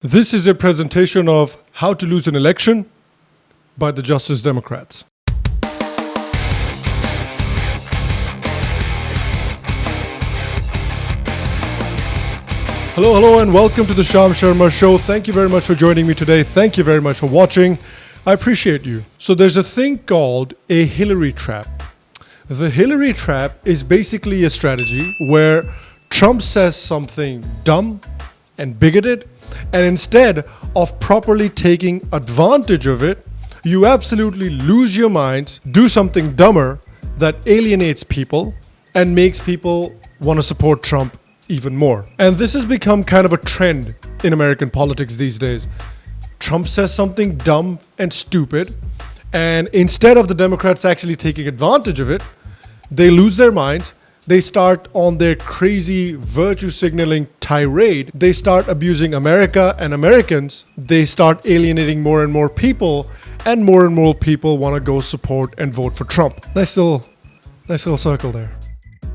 This is a presentation of How to Lose an Election by the Justice Democrats. Hello, and welcome to the Sharma Show. Thank you very much for joining me today. Thank you very much for watching. I appreciate you. So there's a thing called a Hillary trap. The Hillary trap is basically a strategy where Trump says something dumb and bigoted, and instead of properly taking advantage of it, you absolutely lose your minds, do something dumber that alienates people and makes people want to support Trump even more. And this has become kind of a trend in American politics these days. Trump says something dumb and stupid, and instead of the Democrats actually taking advantage of it, they lose their minds. They start on their crazy virtue signaling tirade. They start abusing America and Americans. They start alienating more and more people people want to go support and vote for Trump. Nice little circle there.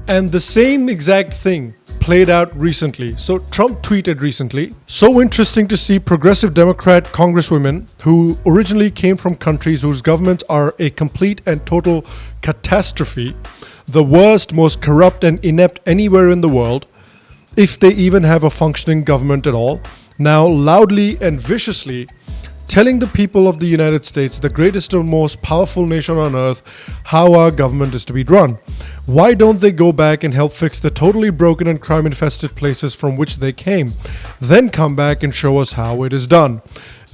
And the same exact thing played out recently. So Trump tweeted recently, "So interesting to see progressive Democrat Congresswomen who originally came from countries whose governments are a complete and total catastrophe, the worst, most corrupt and inept anywhere in the world, if they even have a functioning government at all, now loudly and viciously telling the people of the United States, the greatest and most powerful nation on earth, how our government is to be run. Why don't they go back and help fix the totally broken and crime-infested places from which they came? Then come back and show us how it is done.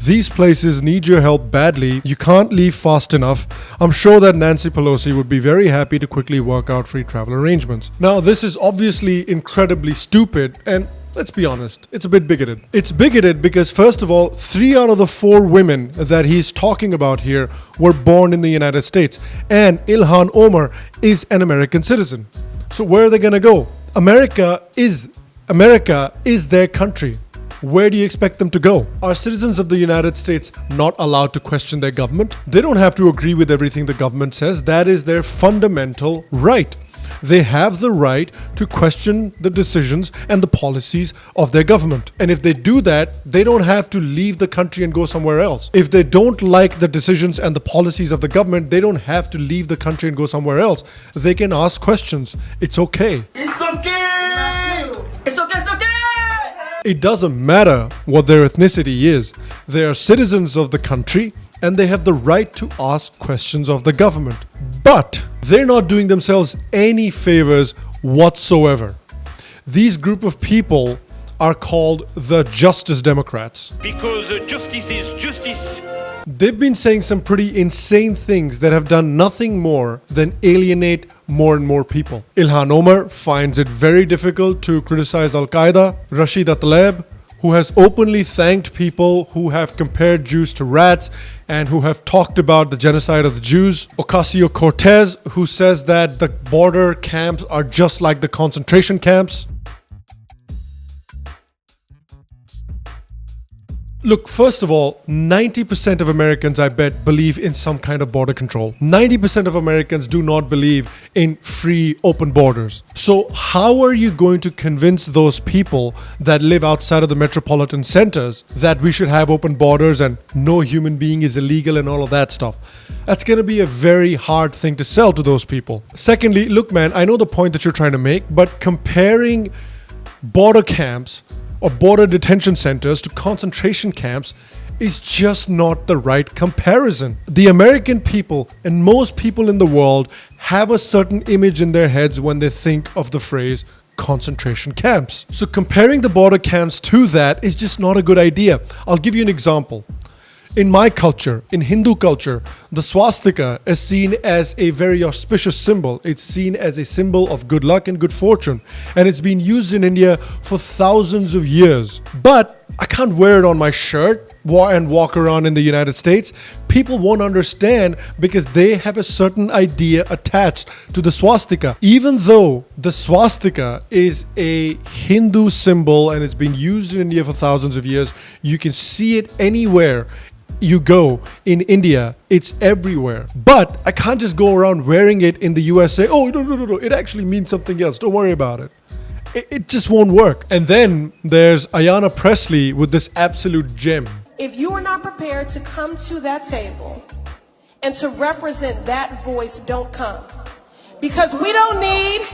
These places need your help badly. You can't leave fast enough. I'm sure that Nancy Pelosi would be very happy to quickly work out free travel arrangements." Now, this is obviously incredibly stupid, and let's be honest, it's a bit bigoted. It's bigoted because, first of all, 3 out of the 4 women that he's talking about here were born in the United States, and Ilhan Omar is an American citizen. So where are they going to go? America is their country. Where do you expect them to go? Are citizens of the United States not allowed to question their government? They don't have to agree with everything the government says. That is their fundamental right. They have the right to question the decisions and the policies of their government. And if they do that, they don't have to leave the country and go somewhere else. If they don't like the decisions and the policies of the government, they don't have to leave the country and go somewhere else. They can ask questions. It's okay. It's okay! It's okay, it's okay! It doesn't matter what their ethnicity is. They are citizens of the country and they have the right to ask questions of the government. But they're not doing themselves any favors whatsoever. These group of people are called the Justice Democrats. Because justice is justice. They've been saying some pretty insane things that have done nothing more than alienate more and more people. Ilhan Omar finds it very difficult to criticize Al-Qaeda. Rashida Tlaib, who has openly thanked people who have compared Jews to rats and who have talked about the genocide of the Jews. Ocasio-Cortez, who says that the border camps are just like the concentration camps. Look, first of all, 90% of Americans, I bet, believe in some kind of border control. 90% of Americans do not believe in free, open borders. So how are you going to convince those people that live outside of the metropolitan centers that we should have open borders and no human being is illegal and all of that stuff? That's going to be a very hard thing to sell to those people. Secondly, look, man, I know the point that you're trying to make, but comparing border camps or border detention centers to concentration camps is just not the right comparison. The American people and most people in the world have a certain image in their heads when they think of the phrase concentration camps. So comparing the border camps to that is just not a good idea. I'll give you an example. In my culture, in Hindu culture, the swastika is seen as a very auspicious symbol. It's seen as a symbol of good luck and good fortune. And it's been used in India for thousands of years. But I can't wear it on my shirt and walk around in the United States. People won't understand because they have a certain idea attached to the swastika. Even though the swastika is a Hindu symbol and it's been used in India for thousands of years, you can see it anywhere you go in India. It's everywhere. But I can't just go around wearing it in the USA. Oh, no. It actually means something else. Don't worry about it. It just won't work. And then there's Ayanna Pressley with this absolute gem. If you are not prepared to come to that table and to represent that voice, don't come. Because we don't need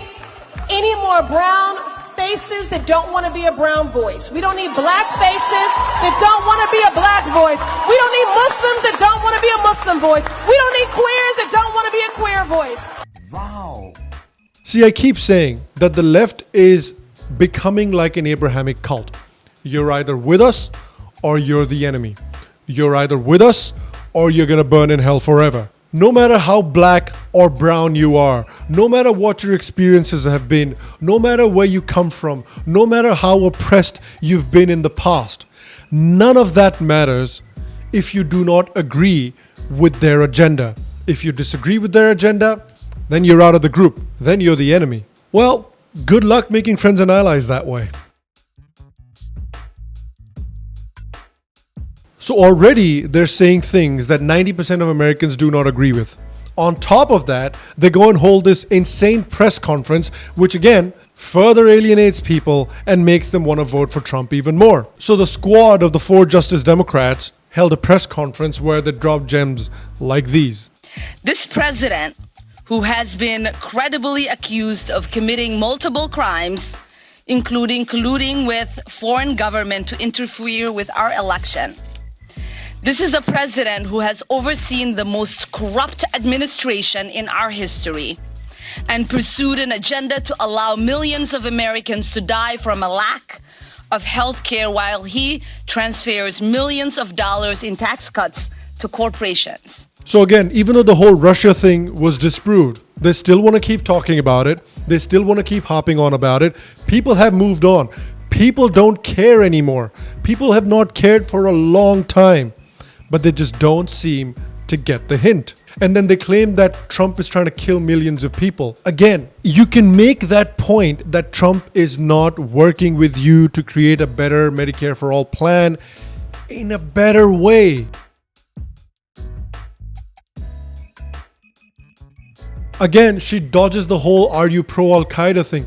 any more brown faces that don't want to be a brown voice. We don't need black faces that don't want to be a black voice. We don't need Muslims that don't want to be a Muslim voice. We don't need queers that don't want to be a queer voice. Wow. See, I keep saying that the left is becoming like an Abrahamic cult. You're either with us or you're the enemy. You're either with us or you're going to burn in hell forever. No matter how black or brown you are, no matter what your experiences have been, no matter where you come from, no matter how oppressed you've been in the past, none of that matters if you do not agree with their agenda. If you disagree with their agenda, then you're out of the group. Then you're the enemy. Well, good luck making friends and allies that way. So already they're saying things that 90% of Americans do not agree with. On top of that, they go and hold this insane press conference, which again, further alienates people and makes them want to vote for Trump even more. So the squad of the 4 Justice Democrats held a press conference where they dropped gems like these. This president, who has been credibly accused of committing multiple crimes, including colluding with foreign government to interfere with our election. This is a president who has overseen the most corrupt administration in our history and pursued an agenda to allow millions of Americans to die from a lack of health care while he transfers millions of dollars in tax cuts to corporations. So again, even though the whole Russia thing was disproved, they still want to keep talking about it. They still want to keep hopping on about it. People have moved on. People don't care anymore. People have not cared for a long time, but they just don't seem to get the hint. And then they claim that Trump is trying to kill millions of people. Again, you can make that point that Trump is not working with you to create a better Medicare for all plan in a better way. Again, she dodges the whole "are you pro-Al-Qaeda" thing.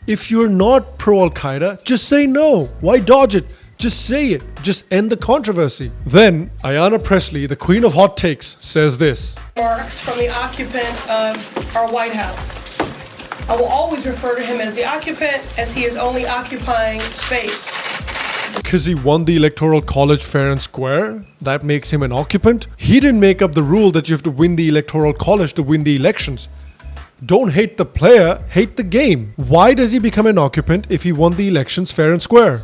If you're not pro-Al-Qaeda, just say no. Why dodge it? Just say it. Just end the controversy. Then, Ayanna Pressley, the queen of hot takes, says this. Remarks from the occupant of our White House. I will always refer to him as the occupant, as he is only occupying space. Because he won the Electoral College fair and square, that makes him an occupant. He didn't make up the rule that you have to win the Electoral College to win the elections. Don't hate the player, hate the game. Why does he become an occupant if he won the elections fair and square?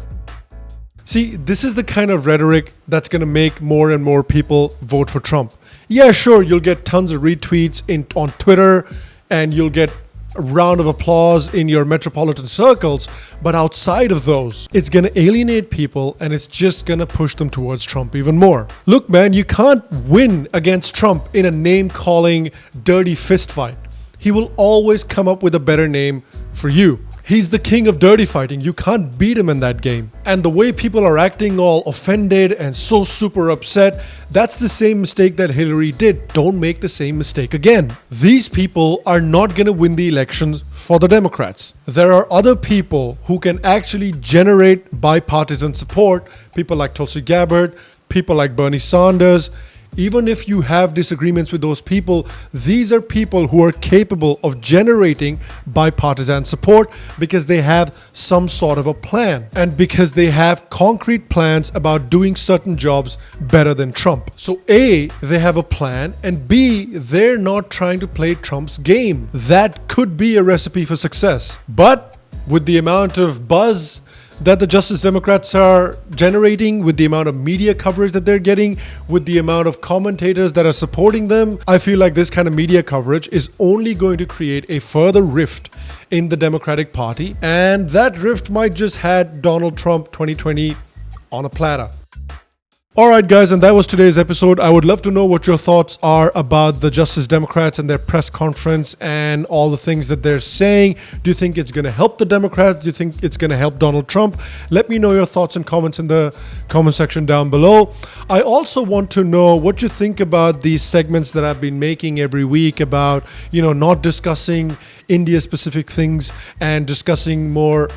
See, this is the kind of rhetoric that's going to make more and more people vote for Trump. Yeah, sure, you'll get tons of retweets on Twitter and you'll get a round of applause in your metropolitan circles, but outside of those, it's going to alienate people and it's just going to push them towards Trump even more. Look, man, you can't win against Trump in a name-calling, dirty fist fight. He will always come up with a better name for you. He's the king of dirty fighting. You can't beat him in that game. And the way people are acting all offended and so super upset, that's the same mistake that Hillary did. Don't make the same mistake again. These people are not going to win the elections for the Democrats. There are other people who can actually generate bipartisan support. People like Tulsi Gabbard, people like Bernie Sanders. Even if you have disagreements with those people, these are people who are capable of generating bipartisan support because they have some sort of a plan and because they have concrete plans about doing certain jobs better than Trump. So A, they have a plan, and B, they're not trying to play Trump's game. That could be a recipe for success. But with the amount of buzz that the Justice Democrats are generating, with the amount of media coverage that they're getting, with the amount of commentators that are supporting them, I feel like this kind of media coverage is only going to create a further rift in the Democratic Party, and that rift might just had Donald Trump 2020 on a platter. All right, guys, and that was today's episode. I would love to know what your thoughts are about the Justice Democrats and their press conference and all the things that they're saying. Do you think it's going to help the Democrats? Do you think it's going to help Donald Trump? Let me know your thoughts and comments in the comment section down below. I also want to know what you think about these segments that I've been making every week about, not discussing India-specific things and discussing more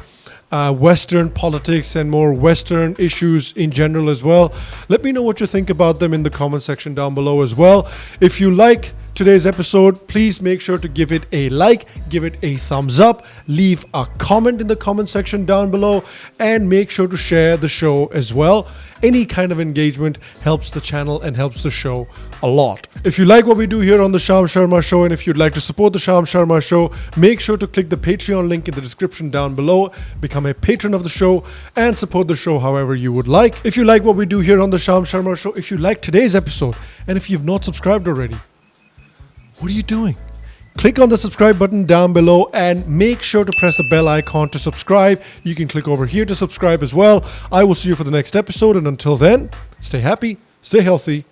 Western politics and more Western issues in general as well. Let me know what you think about them in the comment section down below as well. If you like today's episode, please make sure to give it a like, give it a thumbs up, leave a comment in the comment section down below, and make sure to share the show as well. Any kind of engagement helps the channel and helps the show a lot. If you like what we do here on the Sham Sharma Show, and if you'd like to support the Sham Sharma Show, make sure to click the Patreon link in the description down below, become a patron of the show, and support the show however you would like. If you like what we do here on the Sham Sharma Show, if you like today's episode, and if you've not subscribed already, what are you doing? Click on the subscribe button down below and make sure to press the bell icon to subscribe. You can click over here to subscribe as well. I will see you for the next episode, and until then, stay happy, stay healthy,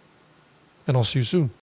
and I'll see you soon.